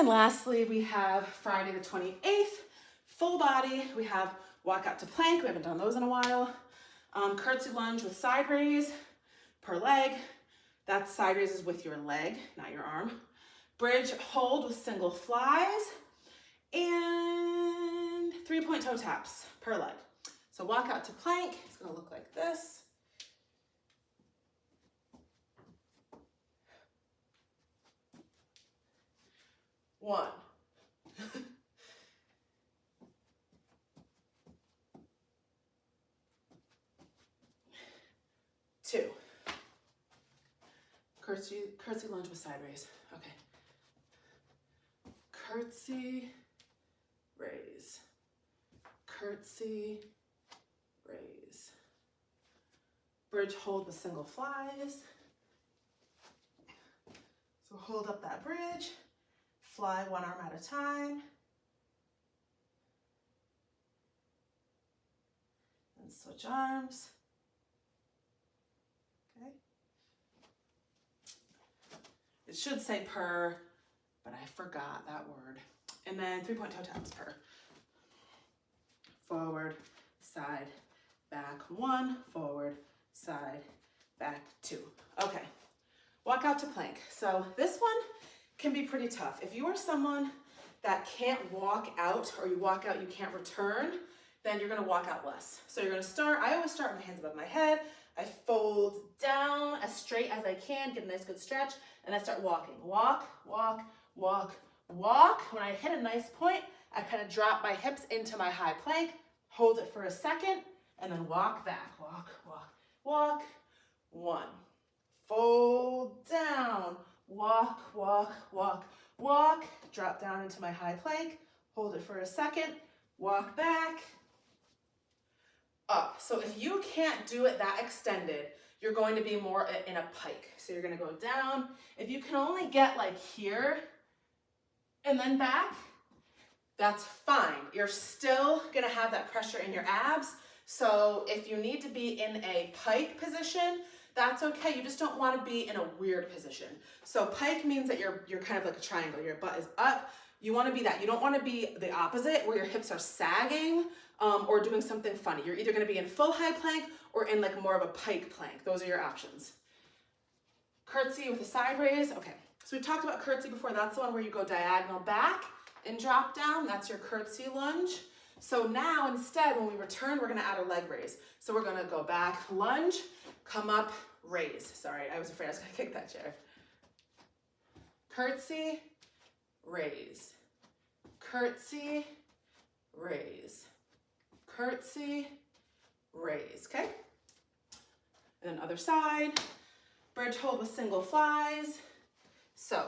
And lastly, we have Friday the 28th, full body. We have walk out to plank. We haven't done those in a while. Curtsy lunge with side raise per leg. That side raise is with your leg, not your arm. Bridge hold with single flies. And 3-point toe taps per leg. So walk out to plank. It's going to look like this. One. Two. Curtsy lunge with side raise. Okay. Curtsy, raise. Curtsy, raise. Bridge hold with single flies. So hold up that bridge. Fly one arm at a time. And switch arms. Okay. It should say per, but I forgot that word. And then 3-point toe taps per. Forward, side, back 1, forward, side, back 2. Okay. Walk out to plank. So this one can be pretty tough. If you are someone that can't walk out, or you walk out, you can't return, then you're gonna walk out less. So you're gonna start, I always start with my hands above my head. I fold down as straight as I can, get a nice good stretch, and I start walking. Walk, walk, walk, walk. When I hit a nice point, I kind of drop my hips into my high plank, hold it for a second, and then walk back. Walk, walk, walk. 1. Fold down. Walk, walk, walk, walk. Drop down into my high plank. Hold it for a second. Walk back. Up. So if you can't do it that extended, you're going to be more in a pike. So you're going to go down. If you can only get like here and then back, that's fine. You're still going to have that pressure in your abs. So if you need to be in a pike position, that's okay. You just don't want to be in a weird position. So pike means that you're kind of like a triangle. Your butt is up. You want to be that. You don't want to be the opposite where your hips are sagging or doing something funny. You're either going to be in full high plank or in like more of a pike plank. Those are your options. Curtsy with a side raise. Okay, so we talked about curtsy before. That's the one where you go diagonal back and drop down. That's your curtsy lunge. So now instead, when we return, we're going to add a leg raise. So we're going to go back, lunge, come up, raise. Sorry, I was afraid I was going to kick that chair. Curtsy, raise. Curtsy, raise. Curtsy, raise. Okay? And then other side. Bridge hold with single flies. So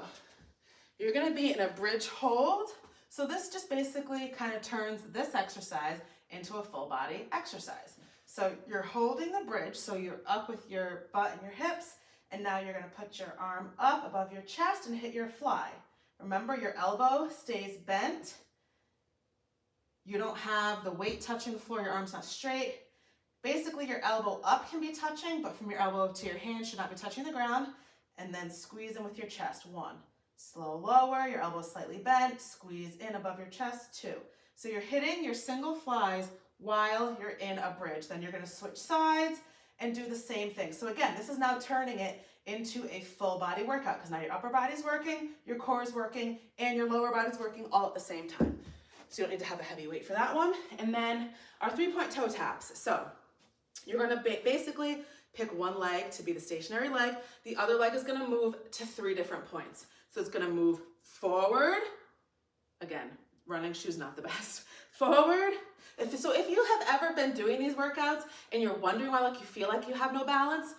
you're going to be in a bridge hold. So this just basically kind of turns this exercise into a full body exercise. So you're holding the bridge, so you're up with your butt and your hips, and now you're going to put your arm up above your chest and hit your fly. Remember, your elbow stays bent. You don't have the weight touching the floor, your arm's not straight. Basically, your elbow up can be touching, but from your elbow to your hand should not be touching the ground. And then squeeze in with your chest. 1. Slow lower, your elbow slightly bent, squeeze in above your chest. 2. So you're hitting your single flies while you're in a bridge. Then you're going to switch sides and do the same thing. So again, this is now turning it into a full body workout because now your upper body's working, your core is working, and your lower body's working all at the same time. So you don't need to have a heavy weight for that one. And then our 3-point toe taps. So you're going to basically pick one leg to be the stationary leg. The other leg is going to move to 3 different points. So it's going to move forward. Again, running shoes not the best. Forward. If you have ever been doing these workouts and you're wondering why you feel like you have no balance,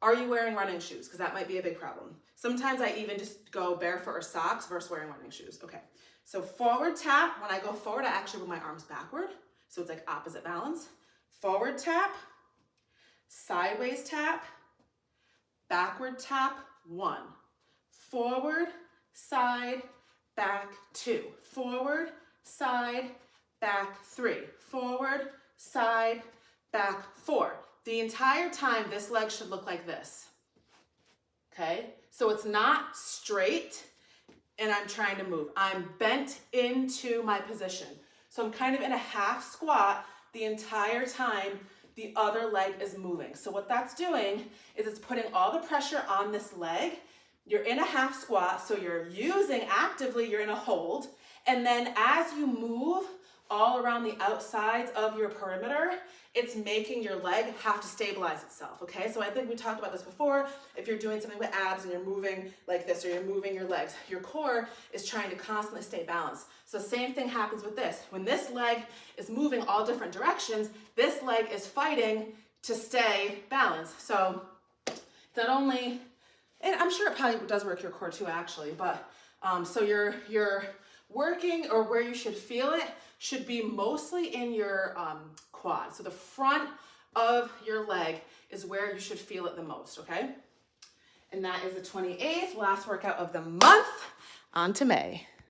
are you wearing running shoes? Because that might be a big problem. Sometimes I even just go barefoot or socks versus wearing running shoes. Okay, so forward tap. When I go forward, I actually move my arms backward. So it's like opposite balance. Forward tap, sideways tap, backward tap, 1. Forward, side, back, 2. Forward, side, back, 3. Forward, side, back, 4. The entire time, this leg should look like this. Okay? So it's not straight and I'm trying to move. I'm bent into my position. So I'm kind of in a half squat the entire time the other leg is moving. So what that's doing is it's putting all the pressure on this leg. You're in a half squat, so you're using actively, you're in a hold. And then as you move all around the outsides of your perimeter, it's making your leg have to stabilize itself, okay? So I think we talked about this before. If you're doing something with abs and you're moving like this, or you're moving your legs, your core is trying to constantly stay balanced. So same thing happens with this. When this leg is moving all different directions, this leg is fighting to stay balanced. So not only, and I'm sure it probably does work your core too actually, but so you're working, or where you should feel it should be mostly in your quad. So the front of your leg is where you should feel it the most, okay? And that is the 28th, last workout of the month. On to May.